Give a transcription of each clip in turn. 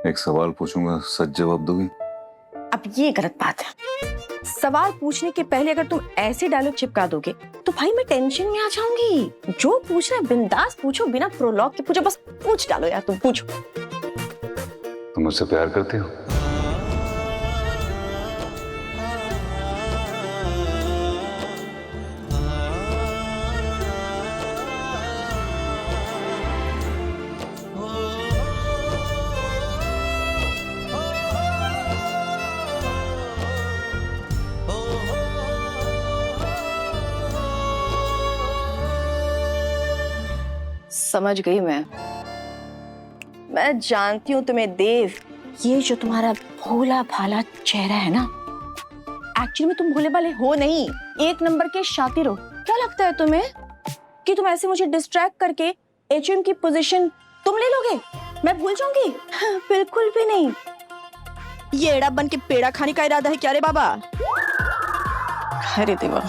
एक सवाल पूछूंगा, सच जवाब दोगी? अब ये गलत बात है। सवाल पूछने के पहले अगर तुम ऐसे डायलॉग चिपका दोगे तो भाई मैं टेंशन में आ जाऊंगी। जो पूछना है बिंदास पूछो, बिना प्रोलॉग के पूछो, बस पूछ डालो यार, तुम पूछो। तुम मुझसे प्यार करते हो? समझ गई मैं जानती हूँ तुम्हें देव। ये जो तुम्हारा भोला भाला चेहरा है ना, एक्चुअली में तुम भोले भाले हो नहीं, एक नंबर के शातिर हो। क्या लगता है तुम्हें कि तुम ऐसे मुझे डिस्ट्रैक्ट करके एचएम की पोजीशन तुम ले लोगे? मैं भूल जाऊंगी? बिल्कुल भी नहीं। ये एड़ा बन के पेड़ा खाने का इरादा है क्या रे बाबा? अरे देवा,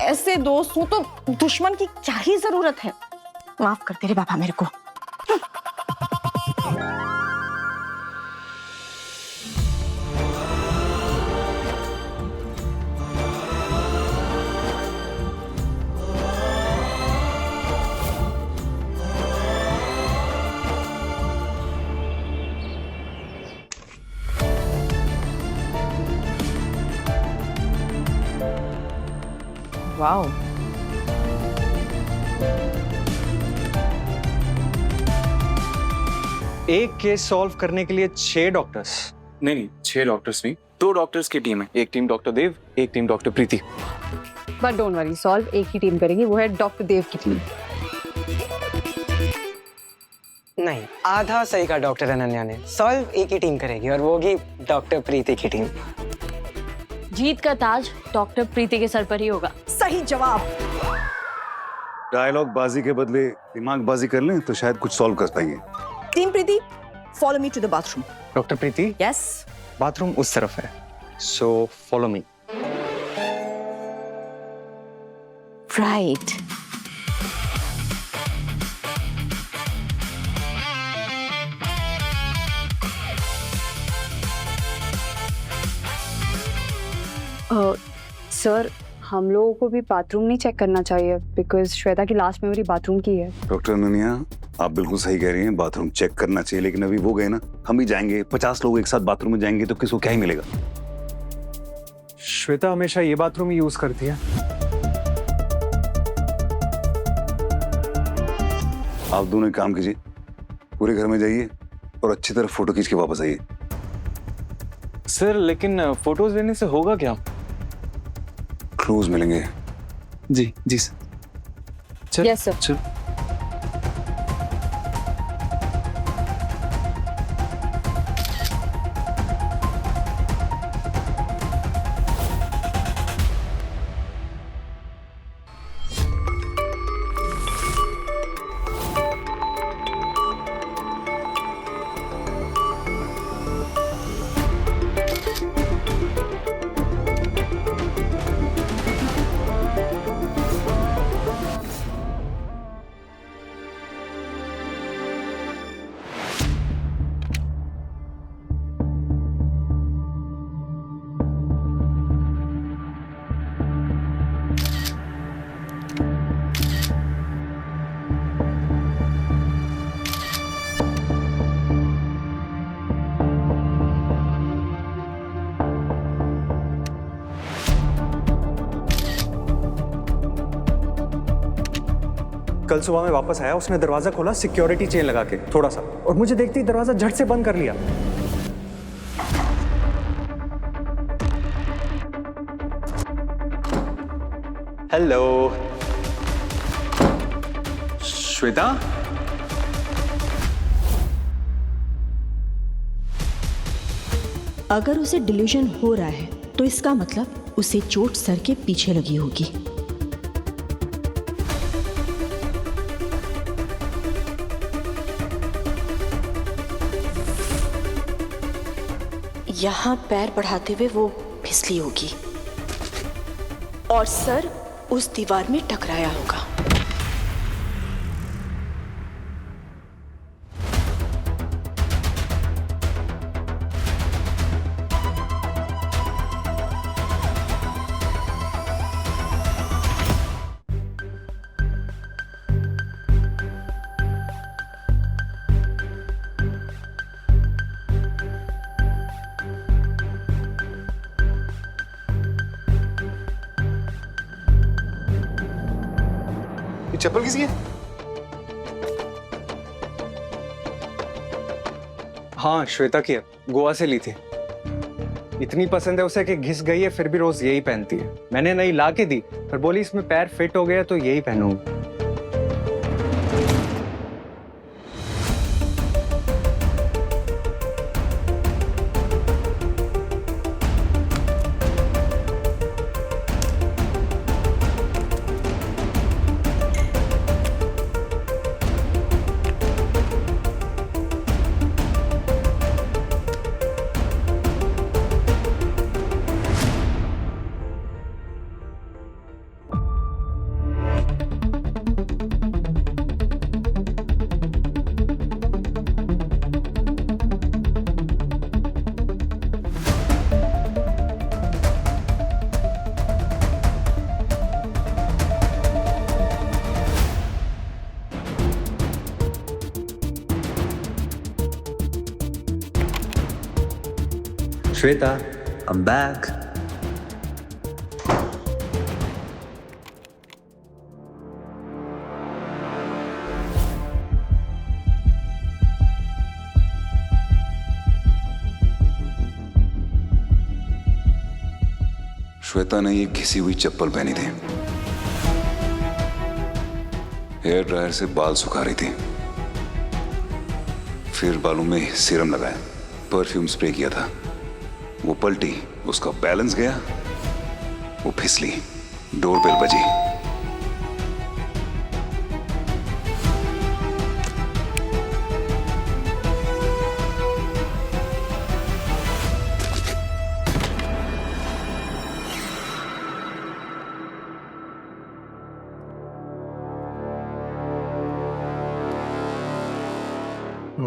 ऐसे दोस्त हो तो दुश्मन की क्या ही जरूरत है। माफ कर दे रे बाबा मेरे को। वाओ, एक केस सॉल्व करने के लिए 6 डॉक्टर्स? नहीं, 6 डॉक्टर्स नहीं, 2 डॉक्टर्स की टीम है। एक टीम डॉक्टर देव, एक team doctor Preeti. But don't worry, solve एक ही टीम करेगी, वो है डॉक्टर देव की टीम। नहीं, आधा सही का डॉक्टर अनन्या ने। सॉल्व एक ही टीम करेगी और वो भी डॉक्टर प्रीति की टीम। जीत का ताज डॉक्टर प्रीति के सर पर ही होगा। सही जवाब। डायलॉग बाजी के बदले दिमाग बाजी कर लें तो शायद कुछ सॉल्व कर पाएंगे। Team Preeti, follow me to the bathroom. Doctor Preeti, yes. Bathroom उस तरफ है, so follow me. Right. Sir, हम लोगों को भी बाथरूम नहीं चेक करना चाहिए, बिकॉज श्वेता की लास्ट मेमोरी बाथरूम की है। डॉक्टर अनन्या, आप बिल्कुल सही कह रही हैं, बाथरूम चेक करना चाहिए, लेकिन अभी वो गए ना, हम भी जाएंगे। 50 लोग एक साथ बाथरूम में जाएंगे तो किसको क्या ही मिलेगा? श्वेता हमेशा ये बाथरूम ही यूज करती है। आप दोनों एक काम कीजिए, पूरे घर में जाइए और अच्छी तरह फोटो खींच के वापस आइए। सर, लेकिन फोटोज लेने से होगा क्या? क्लूज मिलेंगे। जी जी सर। चल, यस सर। चल। कल सुबह मैं वापस आया, उसने दरवाजा खोला सिक्योरिटी चेन लगा के थोड़ा सा, और मुझे देखते ही दरवाजा झट से बंद कर लिया। हेलो श्वेता, अगर उसे डिल्यूजन हो रहा है तो इसका मतलब उसे चोट सर के पीछे लगी होगी। यहाँ पैर बढ़ाते हुए वो फिसली होगी और सर उस दीवार में टकराया होगा। ये चप्पल किसकी है? हाँ, श्वेता की है, गोवा से ली थी। इतनी पसंद है उसे कि घिस गई है, फिर भी रोज यही पहनती है। मैंने नई ला के दी, पर बोली इसमें पैर फिट हो गया तो यही पहनूंगी। Shweta, I'm back. श्वेता ने ये घिसी हुई चप्पल पहनी थी, हेयर ड्रायर से बाल सुखा रही थी, फिर बालों में सीरम लगाया, परफ्यूम स्प्रे किया था। वो पलटी, उसका बैलेंस गया, वो फिसली, डोरबेल बजी।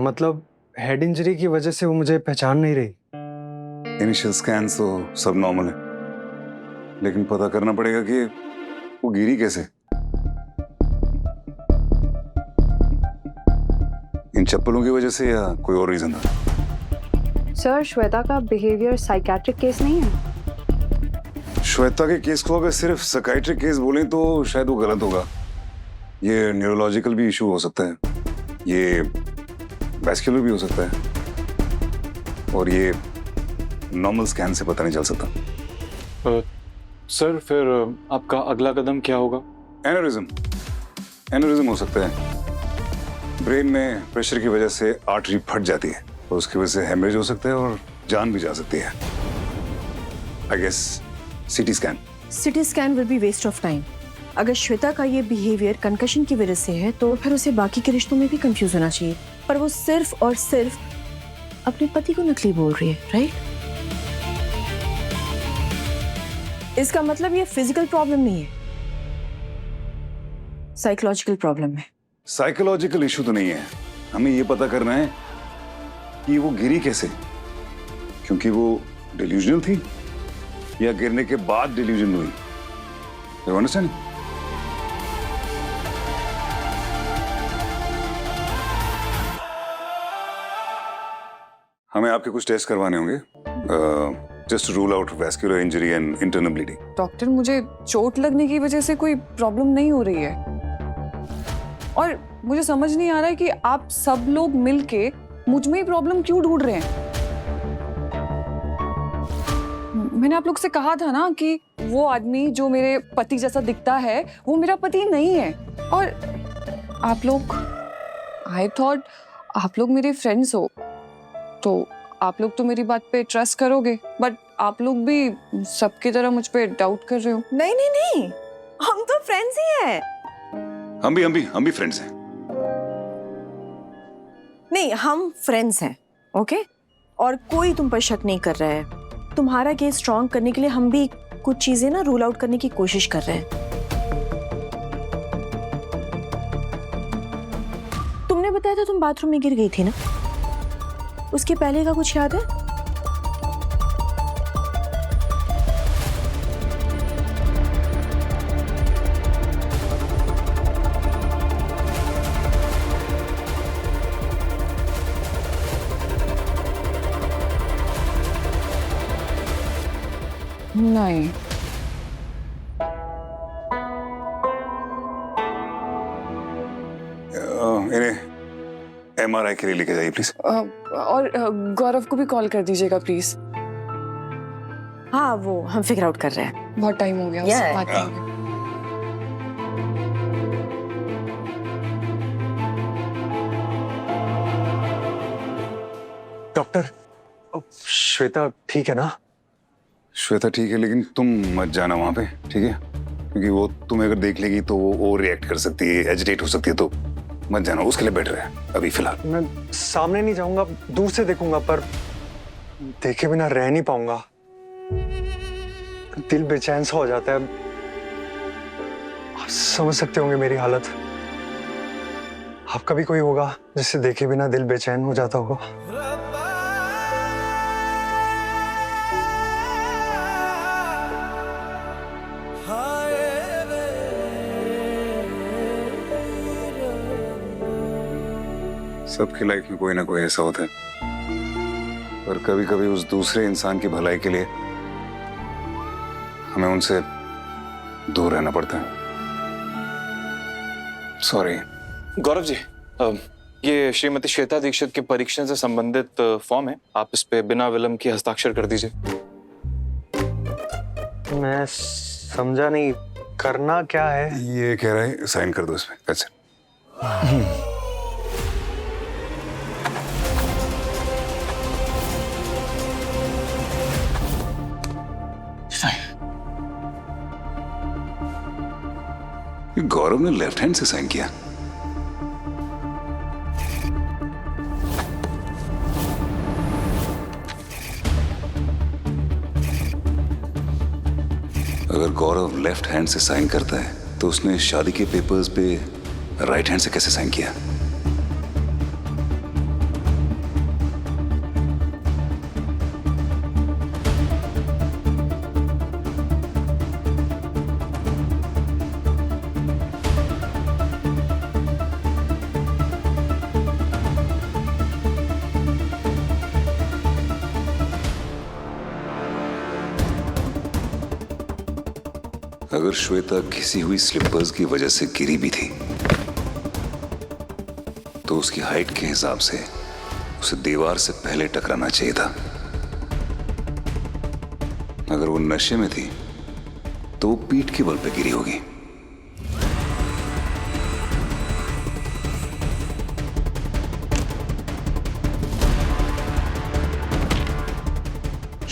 मतलब हेड इंजरी की वजह से वो मुझे पहचान नहीं रही। इनिशियल स्कैन तो सब नॉर्मल है, लेकिन पता करना पड़ेगा कि वो गिरी कैसे। इन चप्पलों की वजह से या कोई और रीजन था? सर, श्वेता का बिहेवियर साइकेट्रिक केस नहीं है। श्वेता के केस को अगर सिर्फ साइकियाट्रिक केस बोलें तो शायद वो गलत होगा। ये न्यूरोलॉजिकल भी इशू हो सकता है, ये वैस्कुलर भी हो सकता है, और ये नॉर्मल स्कैन से पता नहीं चल सकता। सर फिर आपका अगला कदम क्या होगा? एनेरिज्म हो सकता है। ब्रेन में प्रेशर की वजह से आर्टरी फट जाती है और उसकी वजह से हेमरेज हो सकता है और जान भी जा सकती है। I guess CT scan. CT scan will be waste of time. अगर श्वेता का ये बिहेवियर कंकशन की वजह से है तो फिर उसे बाकी के रिश्तों में भी कंफ्यूज होना चाहिए, पर वो सिर्फ और सिर्फ अपने पति को नकली बोल रही है, राइट? इसका मतलब ये फिजिकल प्रॉब्लम नहीं है, साइकोलॉजिकल प्रॉब्लम है। साइकोलॉजिकल इशू तो नहीं है, हमें ये पता करना है कि वो गिरी कैसे, क्योंकि वो डिल्यूजनल थी या गिरने के बाद डिल्यूजन हुई। You understand? हमें आपके कुछ टेस्ट करवाने होंगे, just rule out vascular injury and internal bleeding. Doctor, मुझे चोट लगने की वजह से कोई प्रॉब्लम नहीं हो रही है, और मुझे समझ नहीं आ रहा है कि आप सब लोग मिलके मुझ में ही प्रॉब्लम क्यों ढूंढ रहे हैं। मैंने आप लोग से कहा था ना कि वो आदमी जो मेरे पति जैसा दिखता है वो मेरा पति नहीं है, और आप लोग, आई थॉट आप लोग मेरे फ्रेंड्स हो तो आप लोग तो मेरी बात पे ट्रस्ट करोगे, बट आप लोग भी सबकी तरह मुझ पे डाउट कर रहे हो। नहीं नहीं नहीं, हम तो फ्रेंड्स ही हैं। हम भी फ्रेंड्स हैं। नहीं, हम फ्रेंड्स हैं, ओके? और कोई तुम पर शक नहीं कर रहा है। तुम्हारा केस स्ट्रॉन्ग करने के लिए हम भी कुछ चीजें ना रूल आउट करने की कोशिश कर रहे हैं। तुमने बताया था तुम बाथरूम में गिर गई थी ना, उसके पहले का कुछ याद है? नहीं। इन्हें MRI के लिए लेके जाइए प्लीज। और गौरव को भी कॉल कर दीजिएगा प्लीज। हाँ वो हम फिगर आउट कर रहे हैं। बहुत टाइम हो गया उससे Yeah. बात किए हुए। डॉक्टर, श्वेता ठीक है ना? श्वेता ठीक है, लेकिन तुम मत जाना वहां पे, ठीक है? क्योंकि वो तुम्हें अगर देख लेगी तो वो ओवर रिएक्ट कर सकती है, एजिटेट हो सकती है, तो मत जाना, उसके लिए बेटर है अभी फिलहाल। मैं सामने नहीं जाऊंगा, दूर से देखूंगा, पर देखे बिना रह नहीं पाऊंगा। दिल बेचैन सा हो जाता है। आप समझ सकते होंगे मेरी हालत। आपका भी कोई होगा जिससे देखे बिना दिल बेचैन हो जाता होगा। सबकी लाइफ में कोई ना कोई ऐसा होता है, पर कभी कभी उस दूसरे इंसान की भलाई के लिए हमें उनसे दूर रहना पड़ता है। सॉरी। गौरव जी, ये श्रीमती श्वेता दीक्षित के परीक्षण से संबंधित फॉर्म है, आप इस पे बिना विलंब के हस्ताक्षर कर दीजिए। मैं समझा नहीं, करना क्या है? ये कह रहा है साइन कर दो इसमें। अच्छा। गौरव ने लेफ्ट हैंड से साइन किया। अगर गौरव लेफ्ट हैंड से साइन करता है तो उसने शादी के पेपर्स पे राइट हैंड से कैसे साइन किया? अगर श्वेता घिसी हुई स्लिपर्स की वजह से गिरी भी थी तो उसकी हाइट के हिसाब से उसे दीवार से पहले टकराना चाहिए था। अगर वो नशे में थी तो वो पीठ के बल पे गिरी होगी।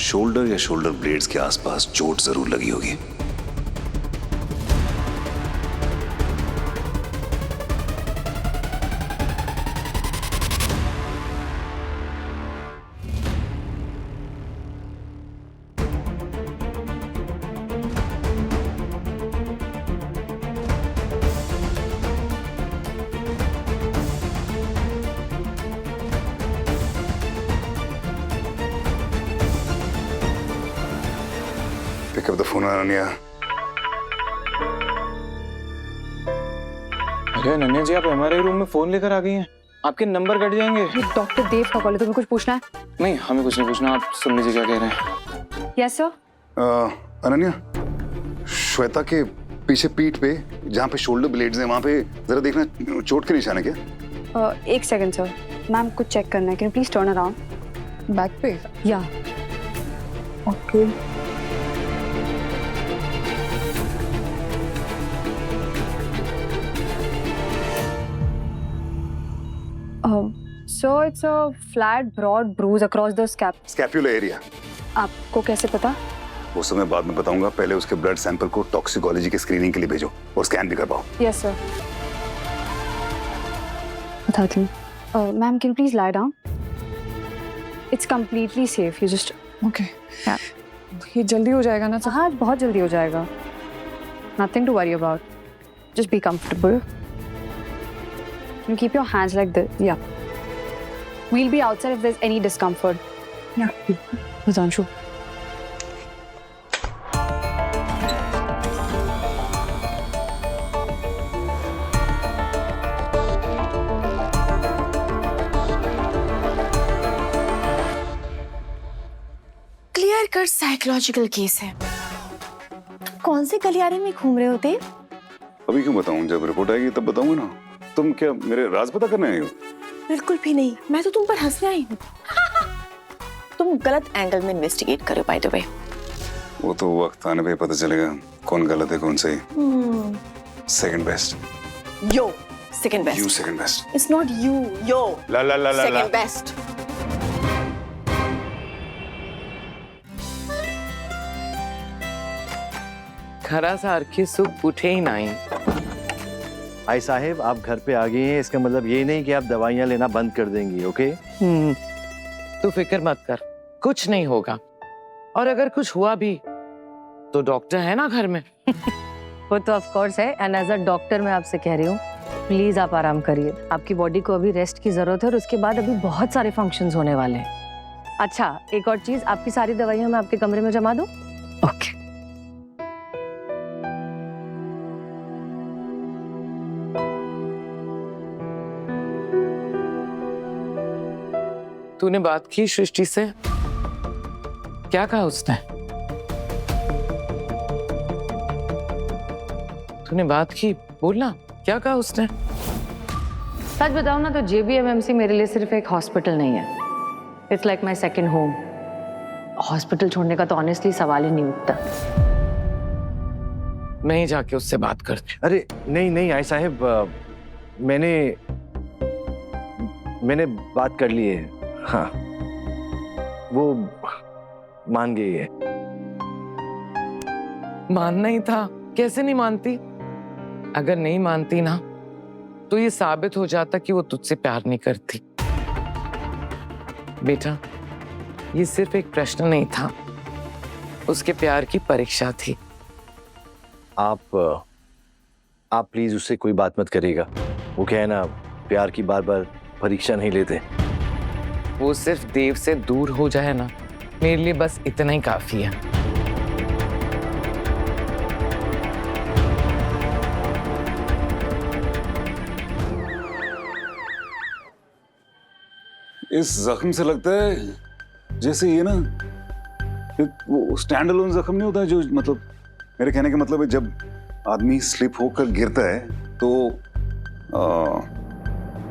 शोल्डर या शोल्डर ब्लेड्स के आसपास चोट जरूर लगी होगी। Pick up the phone, Ananya. अरे अनन्या जी, आप हमारे रूम में फोन लेकर आ गई हैं। आपके नंबर कट जाएंगे। ये डॉक्टर देव का कॉल है, तुम्हें कुछ पूछना है? नहीं, हमें कुछ नहीं पूछना, आप सुन लीजिए क्या कह रहे हैं। Yes sir. अनन्या, श्वेता के पीछे पीठ पे जहाँ पे शोल्डर ब्लेड्स हैं वहाँ पे जरा देखना, चोट के निशान है क्या? एक सेकंड सर, मैम कुछ चेक करना है, can please turn around. Back पे? या okay. So it's a flat, broad bruise across the स्कैप्यूलर area. आपको कैसे पता? वो सब मैं बाद में बताऊंगा, पहले उसके ब्लड सैंपल को टॉक्सिकोलॉजी के स्क्रीनिंग के लिए भेजो और स्कैन भी करवाओ। यस सर, बताती हूँ। Ma'am can please lie down, it's completely safe, you just okay. ये जल्दी हो जाएगा ना? हाँ बहुत जल्दी हो जाएगा, nothing to worry about, just be comfortable, you keep your hands like this, yeah, we'll be outside if there's any discomfort. Yeah, Himanshu. Clear cut psychological case है। कौन से गलियारे में घूम रहे होते? अभी क्यों बताऊं, जब रिपोर्ट आएगी तब बताऊंगा ना। तुम क्या मेरे राज पता करने आई हो? बिल्कुल भी नहीं, मैं तो तुम पर हंसने आई हूँ। तुम गलत एंगल में इन्वेस्टिगेट करो बाय द वे। वो तो वक्त आने पे पता चलेगा कौन गलत है कौन सही। Second best. Yo second best. You second best. It's not you, yo la la la la la. Second best. खरा सारखी सुख उठे ही नहीं। आई साहेब, आप घर पे आ गए हैं, इसका मतलब ये नहीं कि आप दवाइयाँ लेना बंद कर देंगी, ओके? तू फिक्र मत कर, कुछ नहीं होगा। और अगर कुछ हुआ भी तो डॉक्टर है ना घर में। वो तो ऑफ कोर्स है, एंड एज अ डॉक्टर मैं आपसे कह रही हूँ, प्लीज आप आराम करिए। आपकी बॉडी को अभी रेस्ट की जरूरत है और उसके बाद अभी बहुत सारे फंक्शंस होने वाले हैं। अच्छा, एक और चीज, आपकी सारी दवाइयाँ मैं आपके कमरे में जमा दूँ? ओके। तूने बात की सृष्टि से? क्या कहा उसने? तूने बात की, बोलना क्या कहा उसने? सच बताऊं ना तो JBMMC मेरे लिए सिर्फ एक हॉस्पिटल नहीं है, it's like my second home. Hospital छोड़ने का तो ऑनेस्टली सवाल ही नहीं उठता। मैं ही जाके उससे बात करती। अरे नहीं नहीं आई साहेब, मैंने बात कर ली है। हाँ, वो मान गई है। मानना ही था, कैसे नहीं मानती? अगर नहीं मानती ना तो ये साबित हो जाता कि वो तुझसे प्यार नहीं करती। बेटा, ये सिर्फ एक प्रश्न नहीं था, उसके प्यार की परीक्षा थी। आप प्लीज उससे कोई बात मत करिएगा। वो क्या है ना, प्यार की बार बार परीक्षा नहीं लेते। वो सिर्फ देव से दूर हो जाए ना, मेरे लिए बस इतना ही काफी है। इस जख्म से लगता है जैसे ये ना, वो स्टैंड अलोन जख्म नहीं होता है जो, मतलब मेरे कहने का मतलब है जब आदमी स्लिप होकर गिरता है तो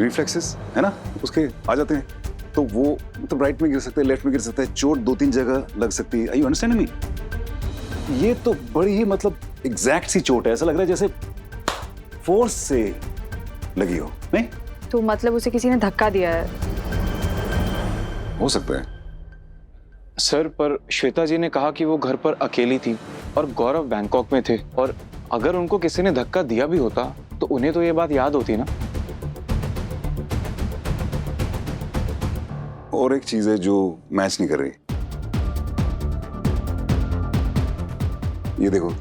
रिफ्लेक्सेस है ना उसके आ जाते हैं, तो वो मतलब राइट में गिर सकता है, लेफ्ट में गिर सकता है, चोट 2-3 जगह लग सकती है। You understand me? ये तो बड़ी ही मतलब एग्जैक्ट सी चोट है, ऐसा लग रहा है जैसे फोर्स से लगी हो। नहीं तो मतलब उसे किसी ने धक्का दिया है? हो सकता है सर, पर श्वेता जी ने कहा कि वो घर पर अकेली थी और गौरव बैंकॉक में थे, और अगर उनको किसी ने धक्का दिया भी होता तो उन्हें तो ये बात याद होती ना। और एक चीज है जो मैच नहीं कर रही। ये देखो,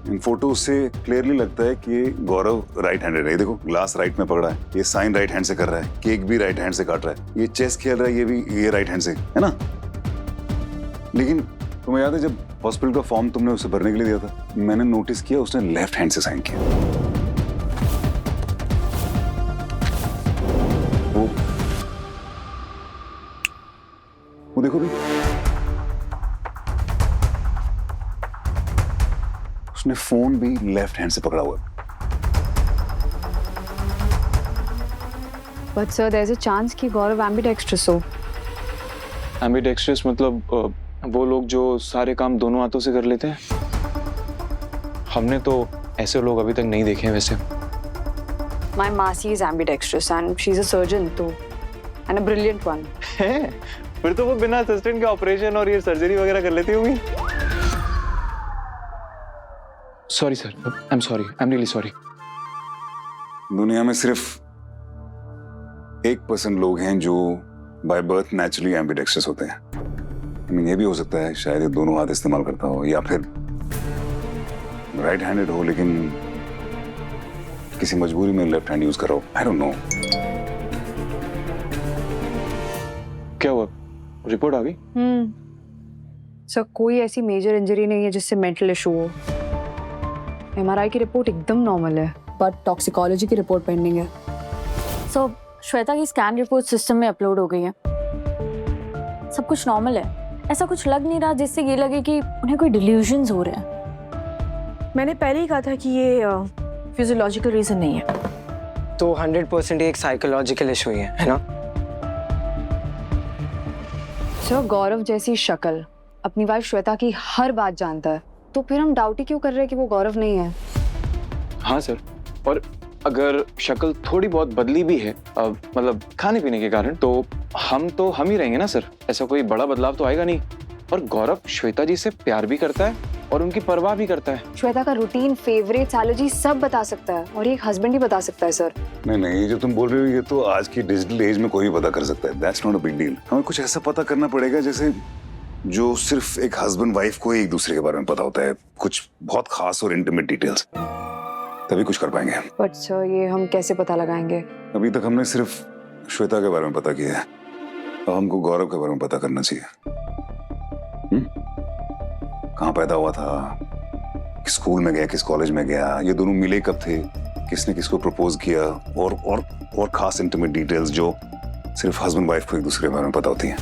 इन फोटोज से क्लियरली लगता है कि ये गौरव राइट हैंडेड है। ये देखो, ग्लास राइट में पकड़ा है, ये साइन राइट हैंड से कर रहा है, केक भी राइट हैंड से काट रहा है, ये चेस खेल रहा है, ये भी ये राइट हैंड से, है ना? लेकिन तुम्हें याद है जब हॉस्पिटल का फॉर्म तुमने उसे भरने के लिए दिया था, मैंने नोटिस किया उसने लेफ्ट हैंड से साइन किया। वो देखो भी, उसने फोन भी लेफ्ट हैंड से पकड़ा हुआ है। But sir, there's a chance कि गौरव ambidextrous हो। एम्बिडेक्स्ट्रस मतलब वो लोग जो सारे काम दोनों हाथों से कर लेते हैं। हमने तो ऐसे लोग अभी तक नहीं देखे हैं वैसे। My मासी is ambidextrous and she's a surgeon तो, and a brilliant one। है? फिर तो वो बिना असिस्टेंट के ऑपरेशन और ये सर्जरी वगैरह कर लेती होंगी। Sorry sir, I am sorry, I am really sorry. दुनिया में सिर्फ 1% लोग हैं जो बाय बर्थ नेचुरली एम्बिडेक्स्ट्रस होते हैं। I mean, ये भी हो सकता है शायद ये दोनों हाथ इस्तेमाल करता हो, या फिर राइट हैंडेड हो लेकिन किसी मजबूरी में लेफ्ट हैंड यूज कर रहा हो। I don't know. क्या हुआ, रिपोर्ट आ गई? सर कोई ऐसी मेजर इंजरी नहीं है जिससे मेंटल इशू हो। MRI की रिपोर्ट एकदम नॉर्मल है, बट टॉक्सिकोलॉजी की रिपोर्ट पेंडिंग है। सो श्वेता की स्कैन रिपोर्ट सिस्टम में अपलोड हो गई है, सब कुछ नॉर्मल है। ऐसा कुछ लग नहीं रहा जिससे ये लगे कि उन्हें कोई डिल्यूजन्स हो रहे हैं। मैंने पहले ही कहा था कि ये फिजियोलॉजिकल रीजन नहीं है। तो 100% एक साइकोलॉजिकल इशू ही है ना? सर गौरव जैसी शक्ल अपनी वाइफ श्वेता की हर बात जानता है, तो फिर हम डाउट ही क्यों कर रहे हैं कि वो गौरव नहीं है? हाँ सर, और अगर शक्ल थोड़ी बहुत बदली भी है मतलब खाने पीने के कारण, तो हम ही रहेंगे ना सर, ऐसा कोई बड़ा बदलाव तो आएगा नहीं। और गौरव श्वेता जी से प्यार भी करता है और उनकी परवाह भी करता है। श्वेता का रूटीन, फेवरेट्स, एलर्जी सब बता सकता है, और एक हस्बैंड ही बता सकता है सर। नहीं नहीं, ये जो तुम बोल रहे हो ये तो आज की डिजिटल एज में कोई भी पता कर सकता है। That's not a big deal. हमें कुछ ऐसा पता करना पड़ेगा जैसे जो सिर्फ एक हस्बैंड वाइफ को एक दूसरे के बारे में पता होता है, कुछ बहुत खास और इंटीमेट डिटेल्स, तभी कुछ कर पाएंगे। बट सर ये हम कैसे पता लगाएंगे? अभी तक हमने सिर्फ श्वेता के बारे में पता किया है, अब हमको गौरव के बारे में पता करना चाहिए। कहाँ पैदा हुआ था, किस स्कूल में गया, किस कॉलेज में गया, ये दोनों मिले कब थे, किसने किसको प्रपोज किया, और खास इंटीमेट डिटेल्स जो सिर्फ हस्बैंड वाइफ को एक दूसरे के बारे में पता होती हैं।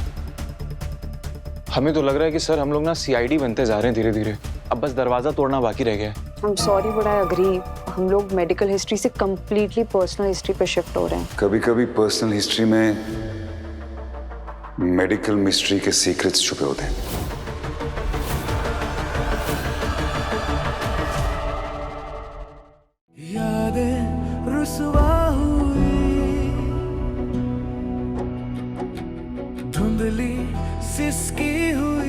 हमें तो लग रहा है कि सर हम लोग ना CID बनते जा रहे हैं धीरे धीरे, अब बस दरवाजा तोड़ना बाकी रह गया है। I'm sorry but I agree, हम लोग मेडिकल हिस्ट्री से कंप्लीटली पर्सनल हिस्ट्री पे शिफ्ट हो रहे हैं। कभी कभी पर्सनल हिस्ट्री में मेडिकल मिस्ट्री के सीक्रेट्स छुपे होते हैं। यादें रुसवा हुई, धुंधली सिसकी हुई।